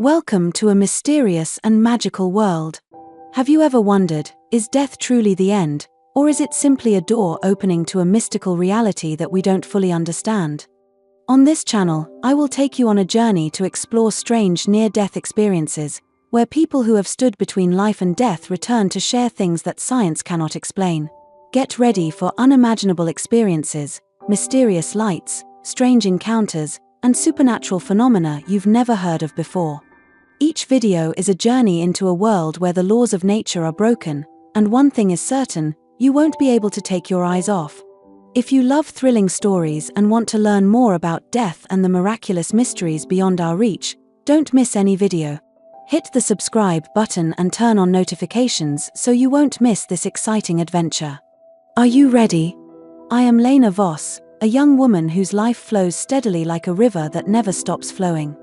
Welcome to a mysterious and magical world. Have you ever wondered, is death truly the end, or is it simply a door opening to a mystical reality that we don't fully understand? On this channel, I will take you on a journey to explore strange near-death experiences, where people who have stood between life and death return to share things that science cannot explain. Get ready for unimaginable experiences, mysterious lights, strange encounters, and supernatural phenomena you've never heard of before. Each video is a journey into a world where the laws of nature are broken, and one thing is certain, you won't be able to take your eyes off. If you love thrilling stories and want to learn more about death and the miraculous mysteries beyond our reach, don't miss any video. Hit the subscribe button and turn on notifications so you won't miss this exciting adventure. Are you ready? I am Lena Voss, a young woman whose life flows steadily like a river that never stops flowing.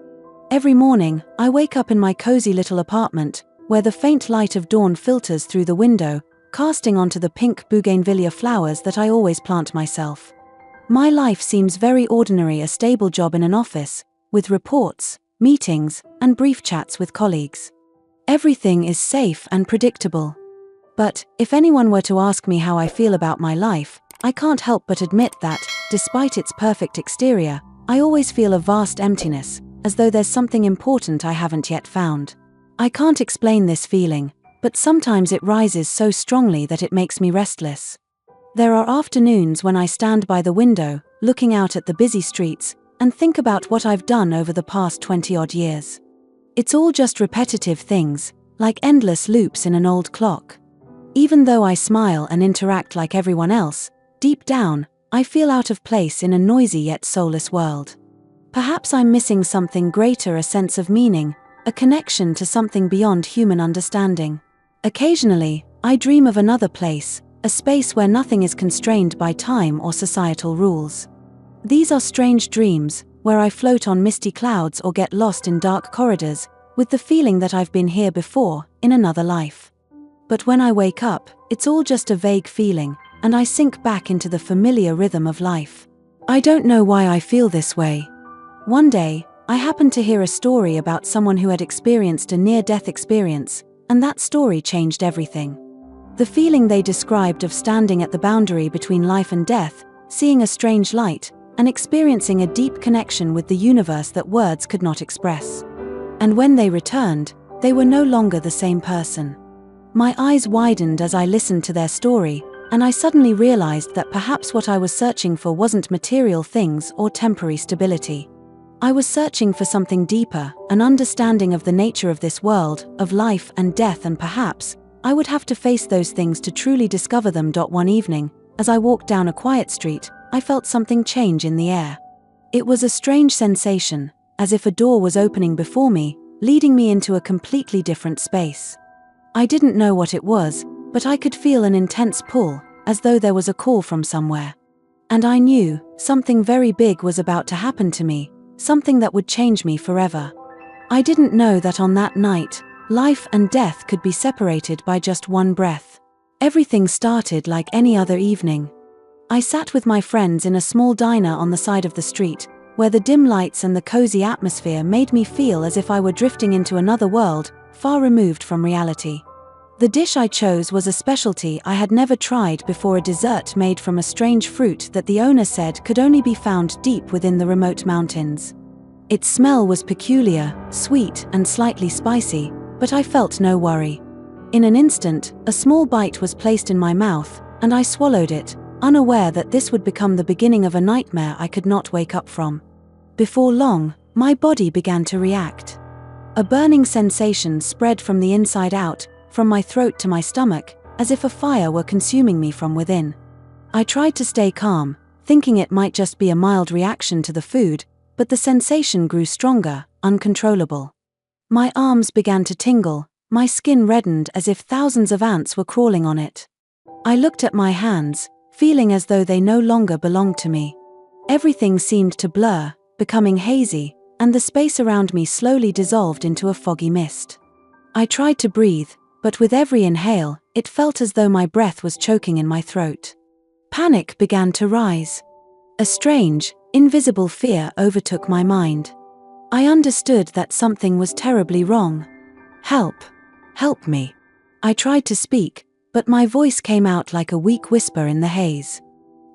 Every morning, I wake up in my cozy little apartment, where the faint light of dawn filters through the window, casting onto the pink bougainvillea flowers that I always plant myself. My life seems very ordinary, a stable job in an office, with reports, meetings, and brief chats with colleagues. Everything is safe and predictable. But, if anyone were to ask me how I feel about my life, I can't help but admit that, despite its perfect exterior, I always feel a vast emptiness, as though there's something important I haven't yet found. I can't explain this feeling, but sometimes it rises so strongly that it makes me restless. There are afternoons when I stand by the window, looking out at the busy streets, and think about what I've done over the past 20-odd years. It's all just repetitive things, like endless loops in an old clock. Even though I smile and interact like everyone else, deep down, I feel out of place in a noisy yet soulless world. Perhaps I'm missing something greater, a sense of meaning, a connection to something beyond human understanding. Occasionally, I dream of another place, a space where nothing is constrained by time or societal rules. These are strange dreams, where I float on misty clouds or get lost in dark corridors, with the feeling that I've been here before, in another life. But when I wake up, it's all just a vague feeling, and I sink back into the familiar rhythm of life. I don't know why I feel this way. One day, I happened to hear a story about someone who had experienced a near-death experience, and that story changed everything. The feeling they described of standing at the boundary between life and death, seeing a strange light, and experiencing a deep connection with the universe that words could not express. And when they returned, they were no longer the same person. My eyes widened as I listened to their story, and I suddenly realized that perhaps what I was searching for wasn't material things or temporary stability. I was searching for something deeper, an understanding of the nature of this world, of life and death, and perhaps I would have to face those things to truly discover them. One evening, as I walked down a quiet street, I felt something change in the air. It was a strange sensation, as if a door was opening before me, leading me into a completely different space. I didn't know what it was, but I could feel an intense pull, as though there was a call from somewhere. And I knew something very big was about to happen to me. Something that would change me forever. I didn't know that on that night, life and death could be separated by just one breath. Everything started like any other evening. I sat with my friends in a small diner on the side of the street, where the dim lights and the cozy atmosphere made me feel as if I were drifting into another world, far removed from reality. The dish I chose was a specialty I had never tried before, a dessert made from a strange fruit that the owner said could only be found deep within the remote mountains. Its smell was peculiar, sweet and slightly spicy, but I felt no worry. In an instant, a small bite was placed in my mouth, and I swallowed it, unaware that this would become the beginning of a nightmare I could not wake up from. Before long, my body began to react. A burning sensation spread from the inside out, from my throat to my stomach, as if a fire were consuming me from within. I tried to stay calm, thinking it might just be a mild reaction to the food, but the sensation grew stronger, uncontrollable. My arms began to tingle, my skin reddened as if thousands of ants were crawling on it. I looked at my hands, feeling as though they no longer belonged to me. Everything seemed to blur, becoming hazy, and the space around me slowly dissolved into a foggy mist. I tried to breathe, but with every inhale, it felt as though my breath was choking in my throat. Panic began to rise. A strange, invisible fear overtook my mind. I understood that something was terribly wrong. "Help! Help me!" I tried to speak, but my voice came out like a weak whisper in the haze.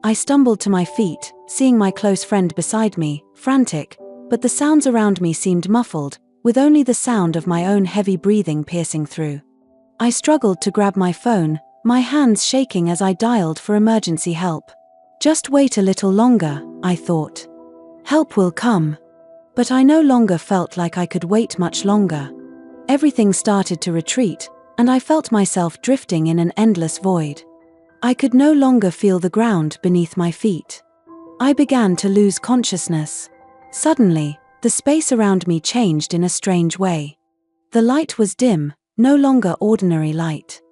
I stumbled to my feet, seeing my close friend beside me, frantic, but the sounds around me seemed muffled, with only the sound of my own heavy breathing piercing through. I struggled to grab my phone, my hands shaking as I dialed for emergency help. Just wait a little longer, I thought. Help will come. But I no longer felt like I could wait much longer. Everything started to retreat, and I felt myself drifting in an endless void. I could no longer feel the ground beneath my feet. I began to lose consciousness. Suddenly, the space around me changed in a strange way. The light was dim, no longer ordinary light.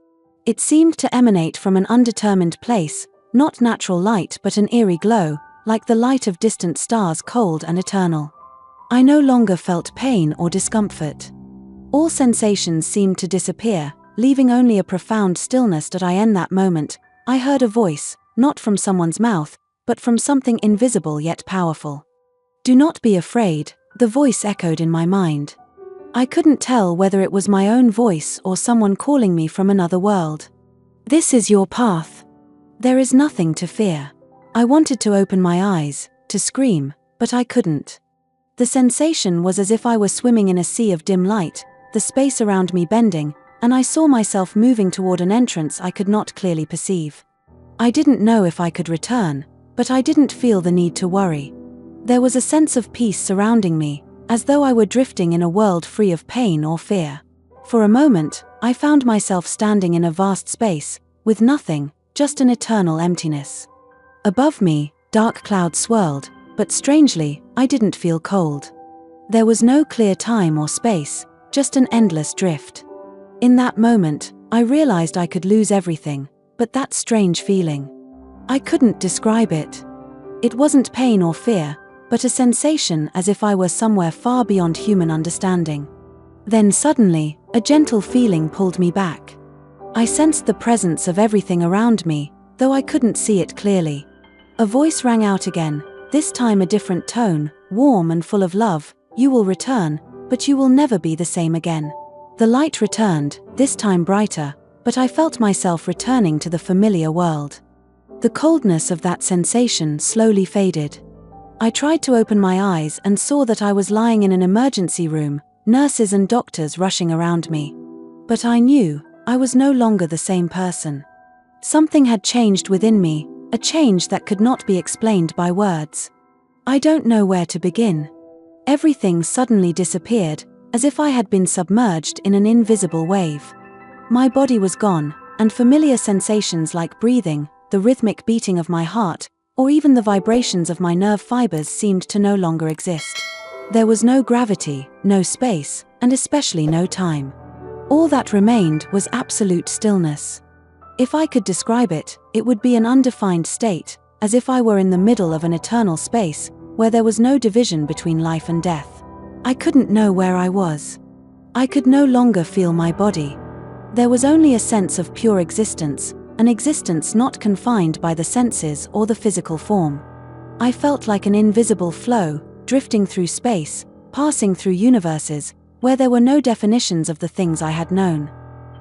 It seemed to emanate from an undetermined place, not natural light but an eerie glow, like the light of distant stars, cold and eternal. I no longer felt pain or discomfort. All sensations seemed to disappear, leaving only a profound stillness. In that moment, I heard a voice, not from someone's mouth, but from something invisible yet powerful. "Do not be afraid," the voice echoed in my mind. I couldn't tell whether it was my own voice or someone calling me from another world. "This is your path. There is nothing to fear." I wanted to open my eyes, to scream, but I couldn't. The sensation was as if I were swimming in a sea of dim light, the space around me bending, and I saw myself moving toward an entrance I could not clearly perceive. I didn't know if I could return, but I didn't feel the need to worry. There was a sense of peace surrounding me, as though I were drifting in a world free of pain or fear. For a moment, I found myself standing in a vast space, with nothing, just an eternal emptiness. Above me, dark clouds swirled, but strangely, I didn't feel cold. There was no clear time or space, just an endless drift. In that moment, I realized I could lose everything, but that strange feeling. I couldn't describe it. It wasn't pain or fear, but a sensation as if I were somewhere far beyond human understanding. Then suddenly, a gentle feeling pulled me back. I sensed the presence of everything around me, though I couldn't see it clearly. A voice rang out again, this time a different tone, warm and full of love. "You will return, but you will never be the same again." The light returned, this time brighter, but I felt myself returning to the familiar world. The coldness of that sensation slowly faded. I tried to open my eyes and saw that I was lying in an emergency room, nurses and doctors rushing around me. But I knew, I was no longer the same person. Something had changed within me, a change that could not be explained by words. I don't know where to begin. Everything suddenly disappeared, as if I had been submerged in an invisible wave. My body was gone, and familiar sensations like breathing, the rhythmic beating of my heart, or even the vibrations of my nerve fibers seemed to no longer exist. There was no gravity, no space, and especially no time. All that remained was absolute stillness. If I could describe it, it would be an undefined state, as if I were in the middle of an eternal space, where there was no division between life and death. I couldn't know where I was. I could no longer feel my body. There was only a sense of pure existence, an existence not confined by the senses or the physical form. I felt like an invisible flow, drifting through space, passing through universes, where there were no definitions of the things I had known.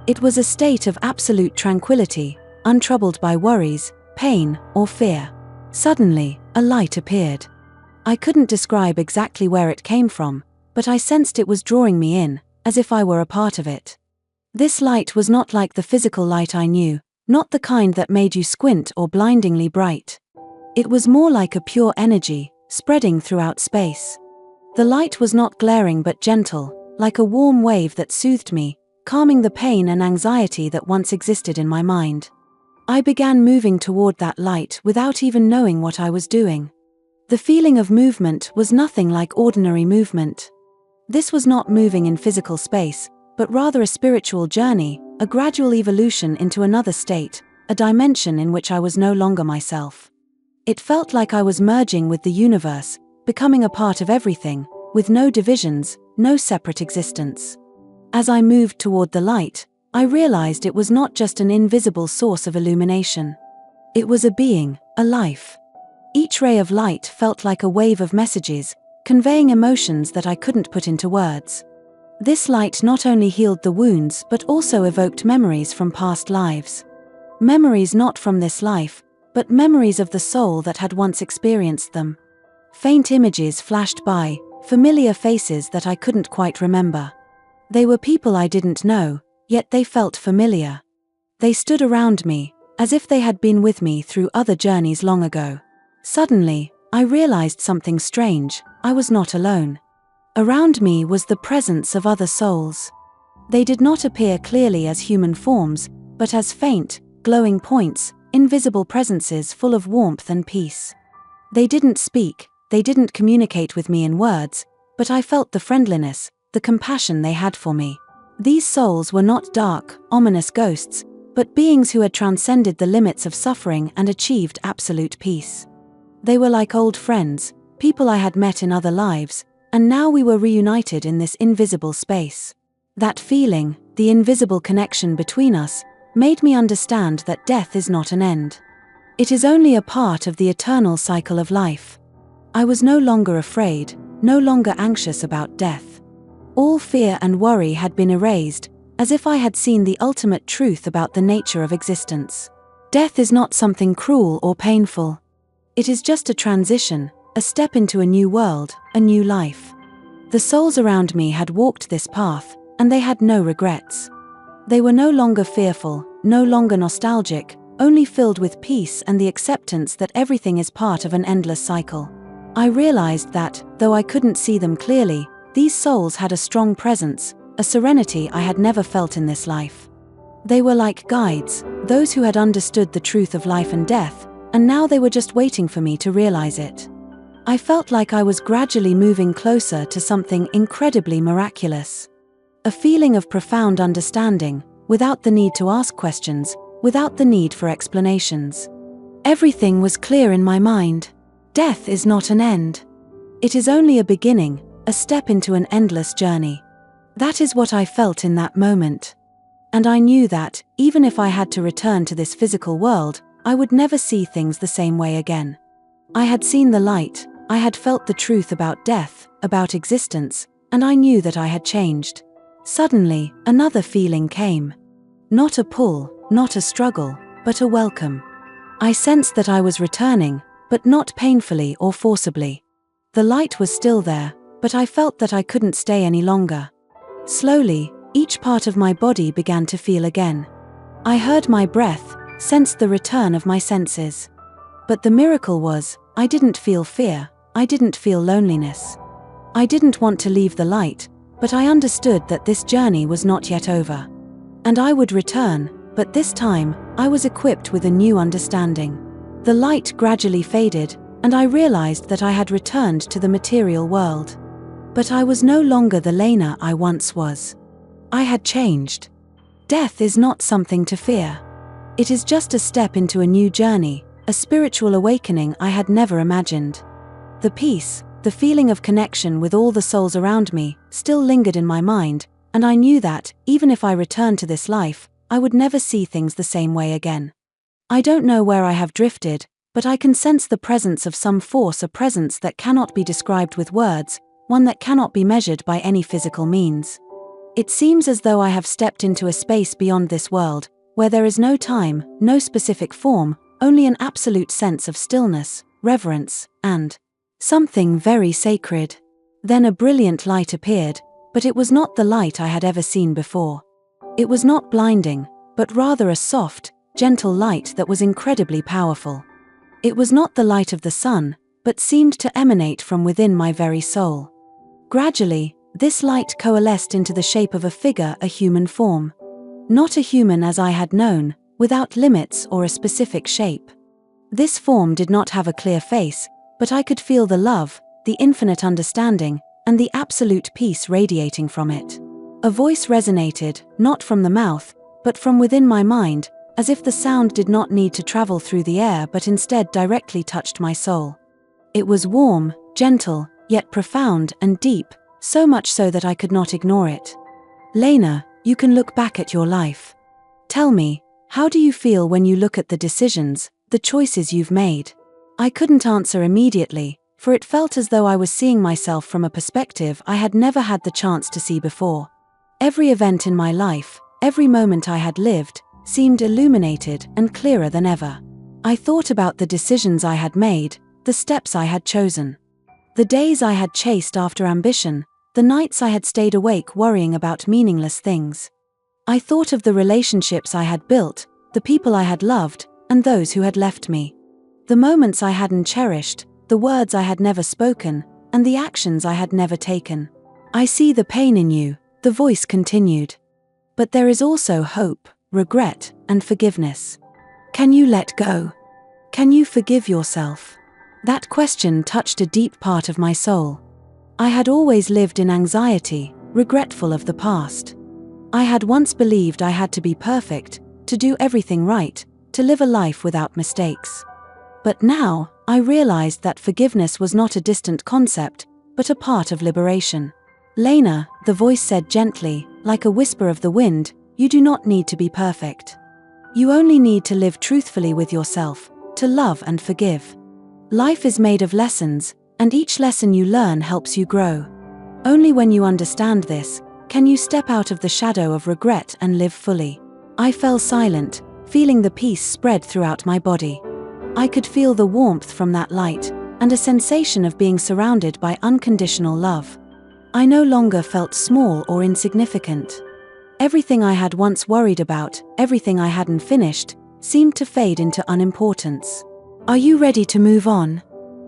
It was a state of absolute tranquility, untroubled by worries, pain, or fear. Suddenly, a light appeared. I couldn't describe exactly where it came from, but I sensed it was drawing me in, as if I were a part of it. This light was not like the physical light I knew, not the kind that made you squint or blindingly bright. It was more like a pure energy, spreading throughout space. The light was not glaring but gentle, like a warm wave that soothed me, calming the pain and anxiety that once existed in my mind. I began moving toward that light without even knowing what I was doing. The feeling of movement was nothing like ordinary movement. This was not moving in physical space, but rather a spiritual journey, a gradual evolution into another state, a dimension in which I was no longer myself. It felt like I was merging with the universe, becoming a part of everything, with no divisions, no separate existence. As I moved toward the light, I realized it was not just an invisible source of illumination. It was a being, a life. Each ray of light felt like a wave of messages, conveying emotions that I couldn't put into words. This light not only healed the wounds but also evoked memories from past lives. Memories not from this life, but memories of the soul that had once experienced them. Faint images flashed by, familiar faces that I couldn't quite remember. They were people I didn't know, yet they felt familiar. They stood around me, as if they had been with me through other journeys long ago. Suddenly, I realized something strange. I was not alone. Around me was the presence of other souls. They did not appear clearly as human forms, but as faint, glowing points, invisible presences full of warmth and peace. They didn't speak, they didn't communicate with me in words, but I felt the friendliness, the compassion they had for me. These souls were not dark, ominous ghosts, but beings who had transcended the limits of suffering and achieved absolute peace. They were like old friends, people I had met in other lives, and now we were reunited in this invisible space. That feeling, the invisible connection between us, made me understand that death is not an end. It is only a part of the eternal cycle of life. I was no longer afraid, no longer anxious about death. All fear and worry had been erased, as if I had seen the ultimate truth about the nature of existence. Death is not something cruel or painful. It is just a transition, a step into a new world, a new life. The souls around me had walked this path, and they had no regrets. They were no longer fearful, no longer nostalgic, only filled with peace and the acceptance that everything is part of an endless cycle. I realized that, though I couldn't see them clearly, these souls had a strong presence, a serenity I had never felt in this life. They were like guides, those who had understood the truth of life and death, and now they were just waiting for me to realize it. I felt like I was gradually moving closer to something incredibly miraculous. A feeling of profound understanding, without the need to ask questions, without the need for explanations. Everything was clear in my mind. Death is not an end. It is only a beginning, a step into an endless journey. That is what I felt in that moment. And I knew that, even if I had to return to this physical world, I would never see things the same way again. I had seen the light, I had felt the truth about death, about existence, and I knew that I had changed. Suddenly, another feeling came. Not a pull, not a struggle, but a welcome. I sensed that I was returning, but not painfully or forcibly. The light was still there, but I felt that I couldn't stay any longer. Slowly, each part of my body began to feel again. I heard my breath, sensed the return of my senses. But the miracle was, I didn't feel fear, I didn't feel loneliness. I didn't want to leave the light, but I understood that this journey was not yet over. And I would return, but this time, I was equipped with a new understanding. The light gradually faded, and I realized that I had returned to the material world. But I was no longer the Lena I once was. I had changed. Death is not something to fear. It is just a step into a new journey, a spiritual awakening I had never imagined. The peace, the feeling of connection with all the souls around me, still lingered in my mind, and I knew that, even if I returned to this life, I would never see things the same way again. I don't know where I have drifted, but I can sense the presence of some force, a presence that cannot be described with words, one that cannot be measured by any physical means. It seems as though I have stepped into a space beyond this world, where there is no time, no specific form, only an absolute sense of stillness, reverence, and something very sacred. Then a brilliant light appeared, but it was not the light I had ever seen before. It was not blinding, but rather a soft, gentle light that was incredibly powerful. It was not the light of the sun, but seemed to emanate from within my very soul. Gradually, this light coalesced into the shape of a figure, a human form. Not a human as I had known, without limits or a specific shape. This form did not have a clear face, but I could feel the love, the infinite understanding, and the absolute peace radiating from it. A voice resonated, not from the mouth, but from within my mind, as if the sound did not need to travel through the air but instead directly touched my soul. It was warm, gentle, yet profound and deep, so much so that I could not ignore it. Lena, you can look back at your life. Tell me, how do you feel when you look at the decisions, the choices you've made? I couldn't answer immediately, for it felt as though I was seeing myself from a perspective I had never had the chance to see before. Every event in my life, every moment I had lived, seemed illuminated and clearer than ever. I thought about the decisions I had made, the steps I had chosen, the days I had chased after ambition, the nights I had stayed awake worrying about meaningless things. I thought of the relationships I had built, the people I had loved, and those who had left me. The moments I hadn't cherished, the words I had never spoken, and the actions I had never taken. I see the pain in you, the voice continued. But there is also hope, regret, and forgiveness. Can you let go? Can you forgive yourself? That question touched a deep part of my soul. I had always lived in anxiety, regretful of the past. I had once believed I had to be perfect, to do everything right, to live a life without mistakes. But now, I realized that forgiveness was not a distant concept, but a part of liberation. Lena, the voice said gently, like a whisper of the wind, you do not need to be perfect. You only need to live truthfully with yourself, to love and forgive. Life is made of lessons, and each lesson you learn helps you grow. Only when you understand this, can you step out of the shadow of regret and live fully. I fell silent, feeling the peace spread throughout my body. I could feel the warmth from that light, and a sensation of being surrounded by unconditional love. I no longer felt small or insignificant. Everything I had once worried about, everything I hadn't finished, seemed to fade into unimportance. Are you ready to move on?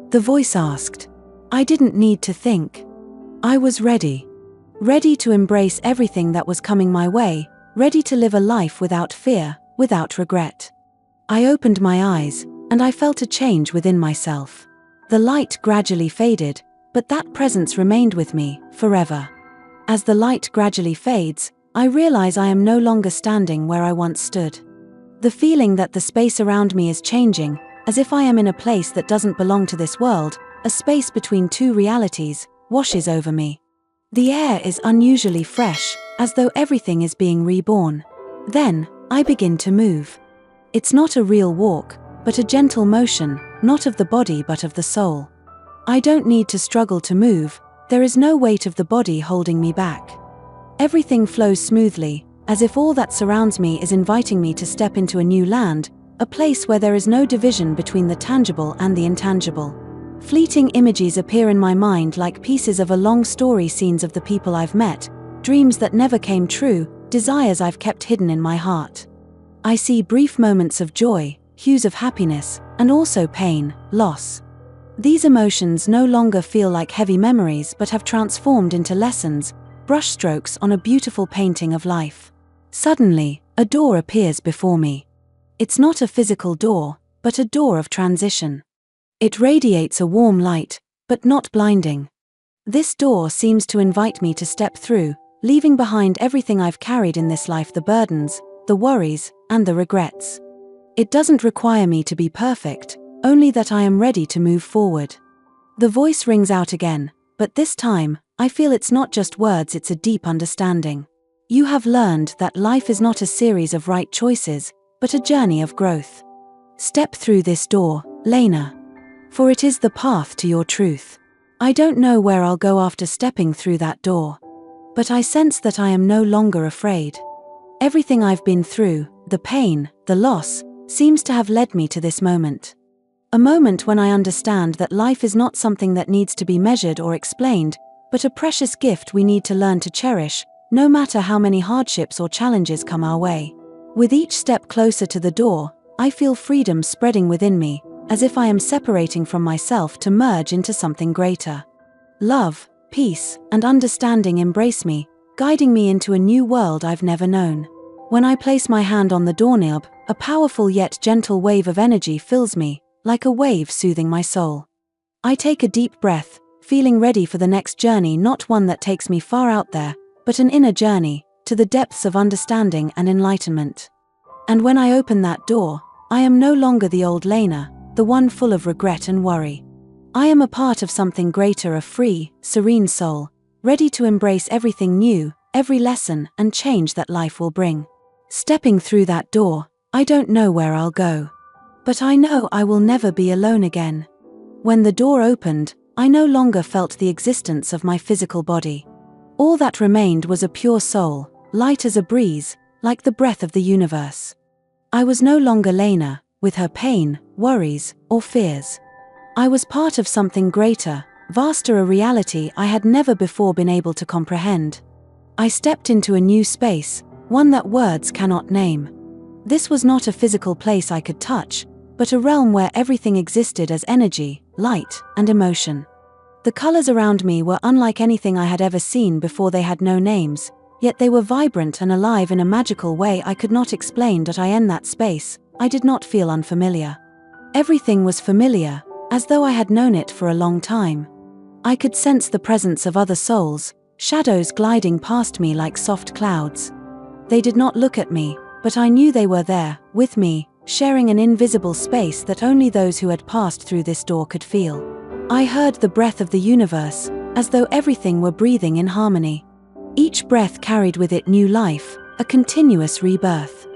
The voice asked. I didn't need to think. I was ready. Ready to embrace everything that was coming my way, ready to live a life without fear, without regret. I opened my eyes, and I felt a change within myself. The light gradually faded, but that presence remained with me, forever. As the light gradually fades, I realize I am no longer standing where I once stood. The feeling that the space around me is changing, as if I am in a place that doesn't belong to this world, a space between two realities, washes over me. The air is unusually fresh, as though everything is being reborn. Then, I begin to move. It's not a real walk, but a gentle motion, not of the body but of the soul. I don't need to struggle to move, there is no weight of the body holding me back. Everything flows smoothly, as if all that surrounds me is inviting me to step into a new land, a place where there is no division between the tangible and the intangible. Fleeting images appear in my mind like pieces of a long story, scenes of the people I've met, dreams that never came true, desires I've kept hidden in my heart. I see brief moments of joy, hues of happiness, and also pain, loss. These emotions no longer feel like heavy memories but have transformed into lessons, brushstrokes on a beautiful painting of life. Suddenly, a door appears before me. It's not a physical door, but a door of transition. It radiates a warm light, but not blinding. This door seems to invite me to step through, leaving behind everything I've carried in this life, the burdens, the worries, and the regrets. It doesn't require me to be perfect, only that I am ready to move forward. The voice rings out again, but this time, I feel it's not just words, it's a deep understanding. You have learned that life is not a series of right choices, but a journey of growth. Step through this door, Lena. For it is the path to your truth. I don't know where I'll go after stepping through that door. But I sense that I am no longer afraid. Everything I've been through, the pain, the loss, seems to have led me to this moment. A moment when I understand that life is not something that needs to be measured or explained, but a precious gift we need to learn to cherish, no matter how many hardships or challenges come our way. With each step closer to the door, I feel freedom spreading within me, as if I am separating from myself to merge into something greater. Love, peace, and understanding embrace me, guiding me into a new world I've never known. When I place my hand on the doorknob, a powerful yet gentle wave of energy fills me, like a wave soothing my soul. I take a deep breath, feeling ready for the next journey, not one that takes me far out there, but an inner journey, to the depths of understanding and enlightenment. And when I open that door, I am no longer the old Lena, the one full of regret and worry. I am a part of something greater, a free, serene soul, ready to embrace everything new, every lesson and change that life will bring. Stepping through that door, I don't know where I'll go. But I know I will never be alone again. When the door opened, I no longer felt the existence of my physical body. All that remained was a pure soul, light as a breeze, like the breath of the universe. I was no longer Lena, with her pain, worries, or fears. I was part of something greater, vaster, a reality I had never before been able to comprehend. I stepped into a new space, one that words cannot name. This was not a physical place I could touch, but a realm where everything existed as energy, light, and emotion. The colors around me were unlike anything I had ever seen before. They had no names, yet they were vibrant and alive in a magical way I could not explain. In that space, I did not feel unfamiliar. Everything was familiar, as though I had known it for a long time. I could sense the presence of other souls, shadows gliding past me like soft clouds. They did not look at me, but I knew they were there, with me, sharing an invisible space that only those who had passed through this door could feel. I heard the breath of the universe, as though everything were breathing in harmony. Each breath carried with it new life, a continuous rebirth.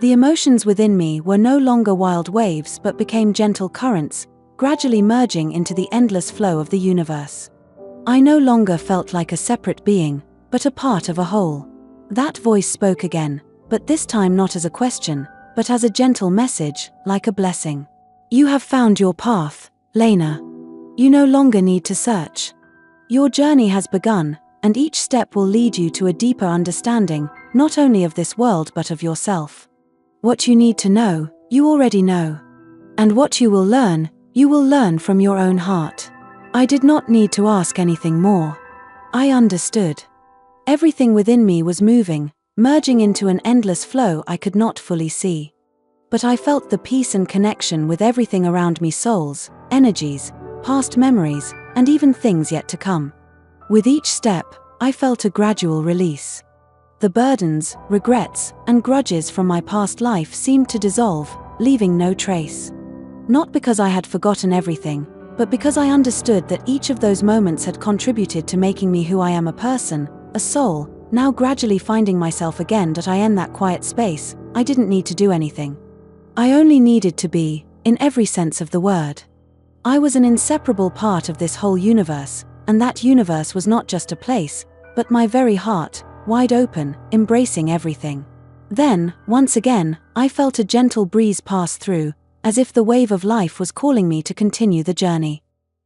The emotions within me were no longer wild waves but became gentle currents, gradually merging into the endless flow of the universe. I no longer felt like a separate being, but a part of a whole. That voice spoke again, but this time not as a question, but as a gentle message, like a blessing. You have found your path, Lena. You no longer need to search. Your journey has begun, and each step will lead you to a deeper understanding, not only of this world but of yourself. What you need to know, you already know. And what you will learn from your own heart. I did not need to ask anything more. I understood. Everything within me was moving, merging into an endless flow I could not fully see. But I felt the peace and connection with everything around me: souls, energies, past memories, and even things yet to come. With each step, I felt a gradual release. The burdens, regrets, and grudges from my past life seemed to dissolve, leaving no trace. Not because I had forgotten everything, but because I understood that each of those moments had contributed to making me who I am: a person, a soul, now gradually finding myself again. In that quiet space, I didn't need to do anything. I only needed to be, in every sense of the word. I was an inseparable part of this whole universe, and that universe was not just a place, but my very heart, wide open, embracing everything. Then, once again, I felt a gentle breeze pass through, as if the wave of life was calling me to continue the journey.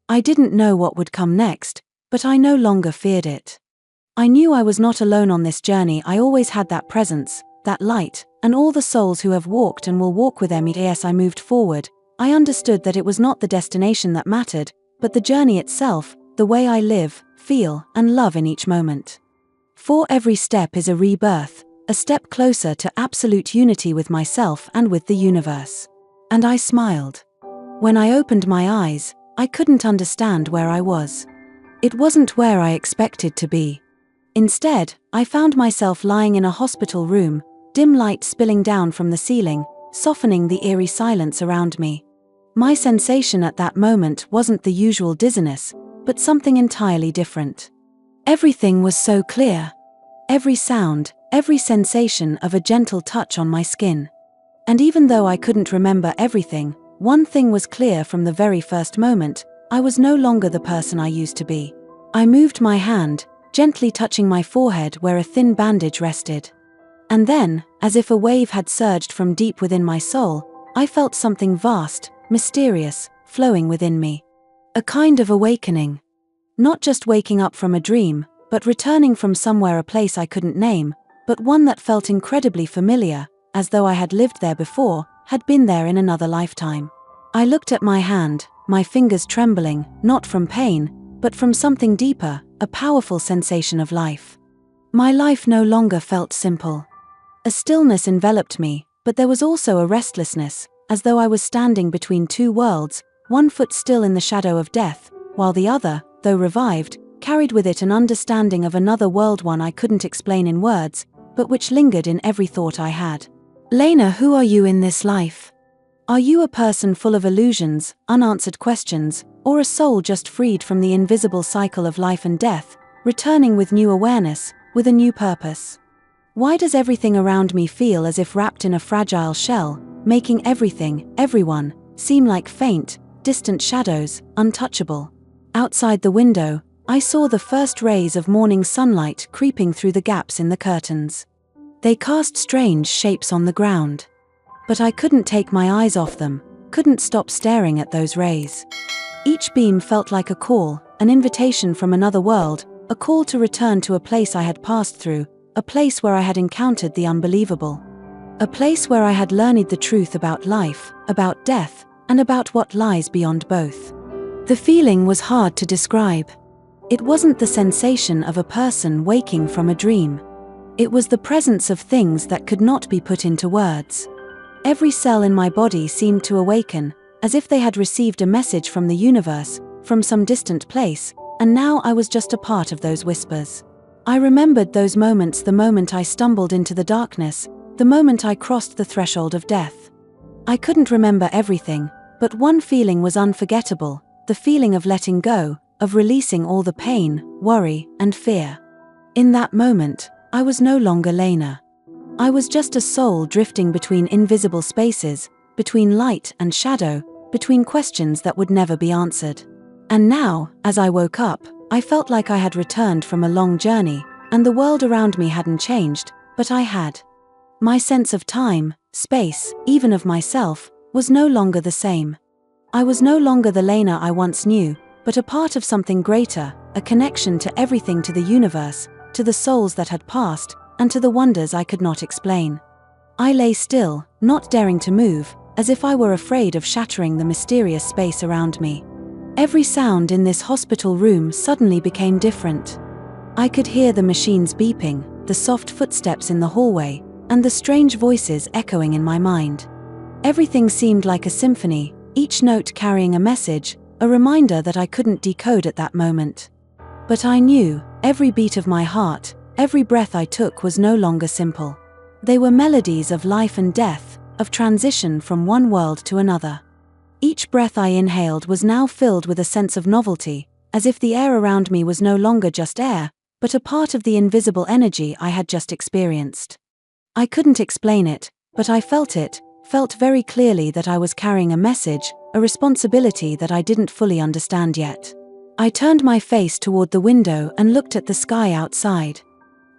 I didn't know what would come next, but I no longer feared it. I knew I was not alone on this journey. I always had that presence, that light, and all the souls who have walked and will walk with me. As I moved forward, I understood that it was not the destination that mattered, but the journey itself, the way I live, feel, and love in each moment. For every step is a rebirth, a step closer to absolute unity with myself and with the universe. And I smiled. When I opened my eyes, I couldn't understand where I was. It wasn't where I expected to be. Instead, I found myself lying in a hospital room, dim light spilling down from the ceiling, softening the eerie silence around me. My sensation at that moment wasn't the usual dizziness, but something entirely different. Everything was so clear. Every sound, every sensation of a gentle touch on my skin. And even though I couldn't remember everything, one thing was clear from the very first moment: I was no longer the person I used to be. I moved my hand, gently touching my forehead where a thin bandage rested. And then, as if a wave had surged from deep within my soul, I felt something vast, mysterious, flowing within me. A kind of awakening. Not just waking up from a dream, but returning from somewhere, a place I couldn't name, but one that felt incredibly familiar, as though I had lived there before, had been there in another lifetime. I looked at my hand, my fingers trembling, not from pain, but from something deeper, a powerful sensation of life. My life no longer felt simple. A stillness enveloped me, but there was also a restlessness, as though I was standing between two worlds, one foot still in the shadow of death, while the other, though revived, carried with it an understanding of another world, one I couldn't explain in words, but which lingered in every thought I had. Lena, who are you in this life? Are you a person full of illusions, unanswered questions, or a soul just freed from the invisible cycle of life and death, returning with new awareness, with a new purpose? Why does everything around me feel as if wrapped in a fragile shell, making everything, everyone, seem like faint, distant shadows, untouchable. Outside the window, I saw the first rays of morning sunlight creeping through the gaps in the curtains. They cast strange shapes on the ground. But I couldn't take my eyes off them, couldn't stop staring at those rays. Each beam felt like a call, an invitation from another world, a call to return to a place I had passed through, a place where I had encountered the unbelievable. A place where I had learned the truth about life, about death, and about what lies beyond both. The feeling was hard to describe. It wasn't the sensation of a person waking from a dream. It was the presence of things that could not be put into words. Every cell in my body seemed to awaken, as if they had received a message from the universe, from some distant place, and now I was just a part of those whispers. I remembered those moments, the moment I stumbled into the darkness, the moment I crossed the threshold of death. I couldn't remember everything, but one feeling was unforgettable, the feeling of letting go, of releasing all the pain, worry, and fear. In that moment, I was no longer Lena. I was just a soul drifting between invisible spaces, between light and shadow, between questions that would never be answered. And now, as I woke up, I felt like I had returned from a long journey, and the world around me hadn't changed, but I had. My sense of time, space, even of myself, was no longer the same. I was no longer the Lena I once knew, but a part of something greater, a connection to everything, to the universe, to the souls that had passed, and to the wonders I could not explain. I lay still, not daring to move, as if I were afraid of shattering the mysterious space around me. Every sound in this hospital room suddenly became different. I could hear the machines beeping, the soft footsteps in the hallway, and the strange voices echoing in my mind. Everything seemed like a symphony, each note carrying a message, a reminder that I couldn't decode at that moment. But I knew, every beat of my heart, every breath I took was no longer simple. They were melodies of life and death, of transition from one world to another. Each breath I inhaled was now filled with a sense of novelty, as if the air around me was no longer just air, but a part of the invisible energy I had just experienced. I couldn't explain it, but I felt it, felt very clearly that I was carrying a message, a responsibility that I didn't fully understand yet. I turned my face toward the window and looked at the sky outside.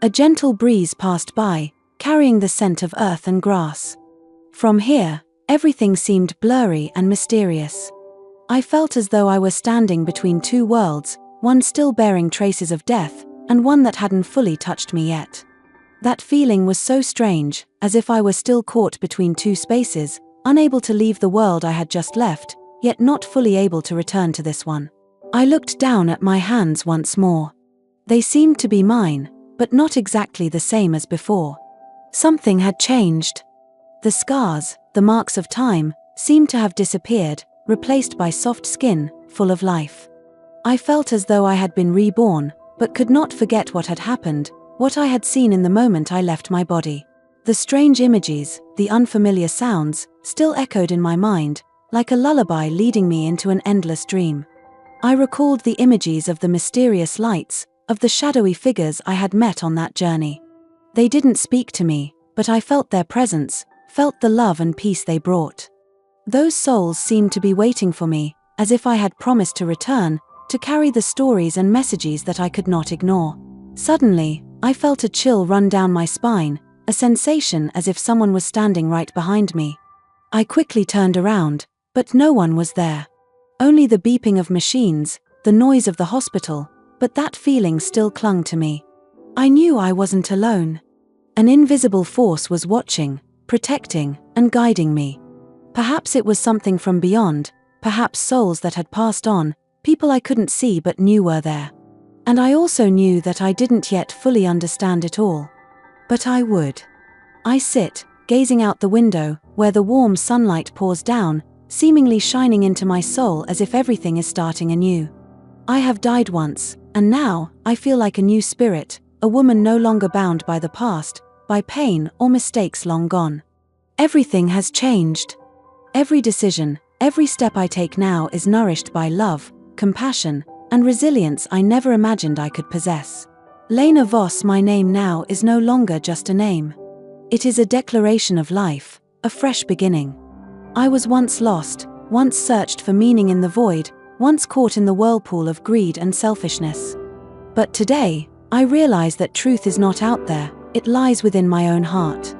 A gentle breeze passed by, carrying the scent of earth and grass. From here, everything seemed blurry and mysterious. I felt as though I were standing between two worlds, one still bearing traces of death, and one that hadn't fully touched me yet. That feeling was so strange, as if I were still caught between two spaces, unable to leave the world I had just left, yet not fully able to return to this one. I looked down at my hands once more. They seemed to be mine, but not exactly the same as before. Something had changed. The scars, the marks of time, seemed to have disappeared, replaced by soft skin, full of life. I felt as though I had been reborn, but could not forget what had happened, what I had seen in the moment I left my body. The strange images, the unfamiliar sounds, still echoed in my mind, like a lullaby leading me into an endless dream. I recalled the images of the mysterious lights, of the shadowy figures I had met on that journey. They didn't speak to me, but I felt their presence, felt the love and peace they brought. Those souls seemed to be waiting for me, as if I had promised to return, to carry the stories and messages that I could not ignore. Suddenly, I felt a chill run down my spine, a sensation as if someone was standing right behind me. I quickly turned around, but no one was there. Only the beeping of machines, the noise of the hospital, but that feeling still clung to me. I knew I wasn't alone. An invisible force was watching, protecting, and guiding me. Perhaps it was something from beyond, perhaps souls that had passed on, people I couldn't see but knew were there. And I also knew that I didn't yet fully understand it all. But I would. I sit, gazing out the window, where the warm sunlight pours down, seemingly shining into my soul as if everything is starting anew. I have died once, and now, I feel like a new spirit, a woman no longer bound by the past, by pain or mistakes long gone. Everything has changed. Every decision, every step I take now is nourished by love, compassion, and resilience I never imagined I could possess. Lena Voss, my name now, is no longer just a name. It is a declaration of life, a fresh beginning. I was once lost, once searched for meaning in the void, once caught in the whirlpool of greed and selfishness. But today, I realize that truth is not out there, it lies within my own heart.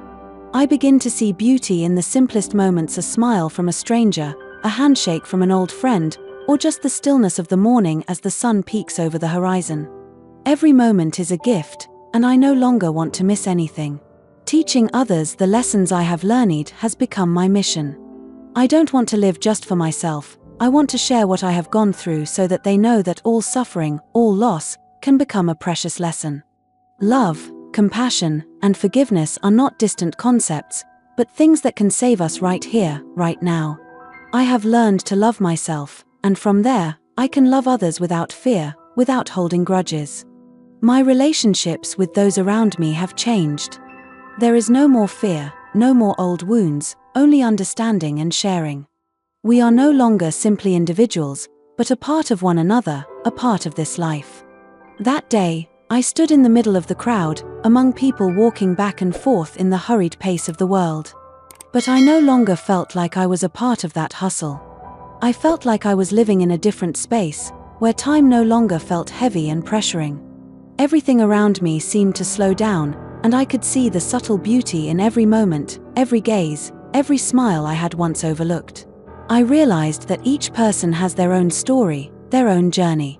I begin to see beauty in the simplest moments: a smile from a stranger, a handshake from an old friend, or just the stillness of the morning as the sun peeks over the horizon. Every moment is a gift, and I no longer want to miss anything. Teaching others the lessons I have learned has become my mission. I don't want to live just for myself, I want to share what I have gone through so that they know that all suffering, all loss, can become a precious lesson. Love, compassion, and forgiveness are not distant concepts, but things that can save us right here, right now. I have learned to love myself, and from there, I can love others without fear, without holding grudges. My relationships with those around me have changed. There is no more fear, no more old wounds, only understanding and sharing. We are no longer simply individuals, but a part of one another, a part of this life. That day, I stood in the middle of the crowd, among people walking back and forth in the hurried pace of the world. But I no longer felt like I was a part of that hustle. I felt like I was living in a different space, where time no longer felt heavy and pressuring. Everything around me seemed to slow down, and I could see the subtle beauty in every moment, every gaze, every smile I had once overlooked. I realized that each person has their own story, their own journey.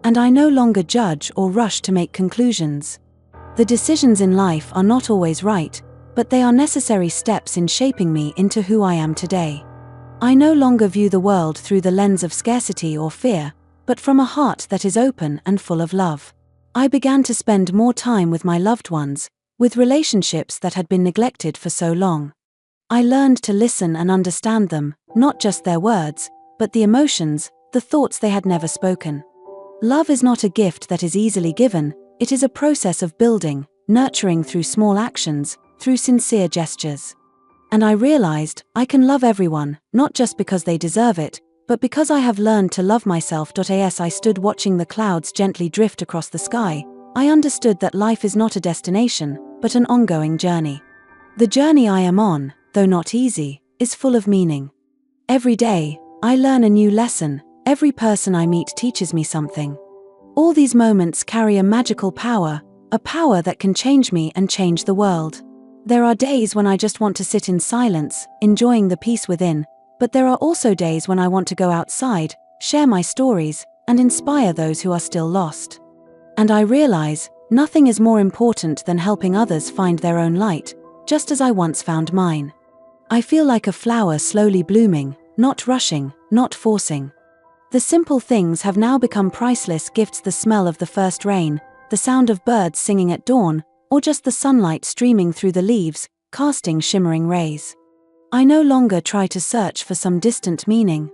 And I no longer judge or rush to make conclusions. The decisions in life are not always right, but they are necessary steps in shaping me into who I am today. I no longer view the world through the lens of scarcity or fear, but from a heart that is open and full of love. I began to spend more time with my loved ones, with relationships that had been neglected for so long. I learned to listen and understand them, not just their words, but the emotions, the thoughts they had never spoken. Love is not a gift that is easily given, it is a process of building, nurturing through small actions, through sincere gestures. And I realized, I can love everyone, not just because they deserve it, but because I have learned to love myself. As I stood watching the clouds gently drift across the sky, I understood that life is not a destination, but an ongoing journey. The journey I am on, though not easy, is full of meaning. Every day, I learn a new lesson, every person I meet teaches me something. All these moments carry a magical power, a power that can change me and change the world. There are days when I just want to sit in silence, enjoying the peace within, but there are also days when I want to go outside, share my stories, and inspire those who are still lost. And I realize, nothing is more important than helping others find their own light, just as I once found mine. I feel like a flower slowly blooming, not rushing, not forcing. The simple things have now become priceless gifts: the smell of the first rain, the sound of birds singing at dawn, or just the sunlight streaming through the leaves, casting shimmering rays. I no longer try to search for some distant meaning.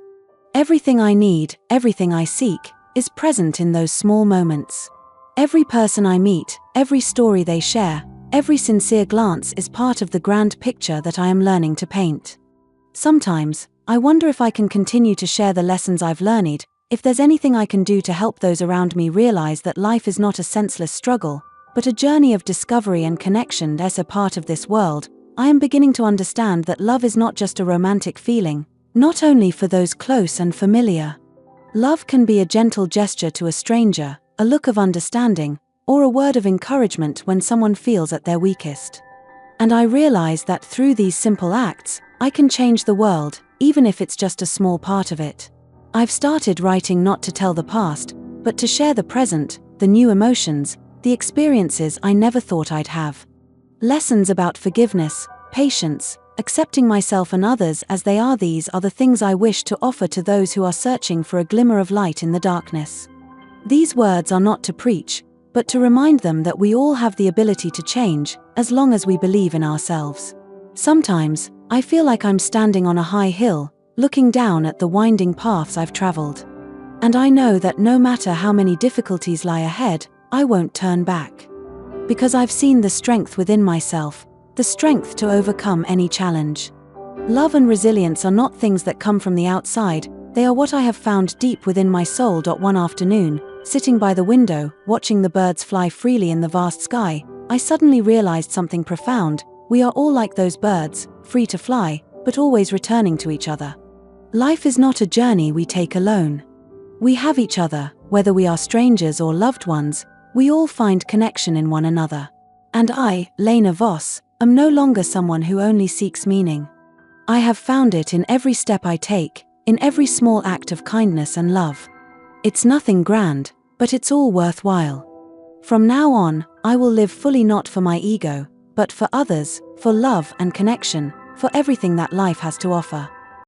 Everything I need, everything I seek, is present in those small moments. Every person I meet, every story they share, every sincere glance is part of the grand picture that I am learning to paint. Sometimes, I wonder if I can continue to share the lessons I've learned, if there's anything I can do to help those around me realize that life is not a senseless struggle, but a journey of discovery and connection. As a part of this world, I am beginning to understand that love is not just a romantic feeling, not only for those close and familiar. Love can be a gentle gesture to a stranger, a look of understanding, or a word of encouragement when someone feels at their weakest. And I realize that through these simple acts, I can change the world, even if it's just a small part of it. I've started writing not to tell the past, but to share the present, the new emotions, the experiences I never thought I'd have. Lessons about forgiveness, patience, accepting myself and others as they are. These are the things I wish to offer to those who are searching for a glimmer of light in the darkness. These words are not to preach, but to remind them that we all have the ability to change, as long as we believe in ourselves. Sometimes, I feel like I'm standing on a high hill, looking down at the winding paths I've traveled. And I know that no matter how many difficulties lie ahead, I won't turn back. Because I've seen the strength within myself, the strength to overcome any challenge. Love and resilience are not things that come from the outside, they are what I have found deep within my soul. One afternoon, sitting by the window, watching the birds fly freely in the vast sky, I suddenly realized something profound. We are all like those birds, free to fly, but always returning to each other. Life is not a journey we take alone. We have each other, whether we are strangers or loved ones, we all find connection in one another. And I, Lena Voss, am no longer someone who only seeks meaning. I have found it in every step I take, in every small act of kindness and love. It's nothing grand, but it's all worthwhile. From now on, I will live fully not for my ego, but for others, for love and connection, for everything that life has to offer.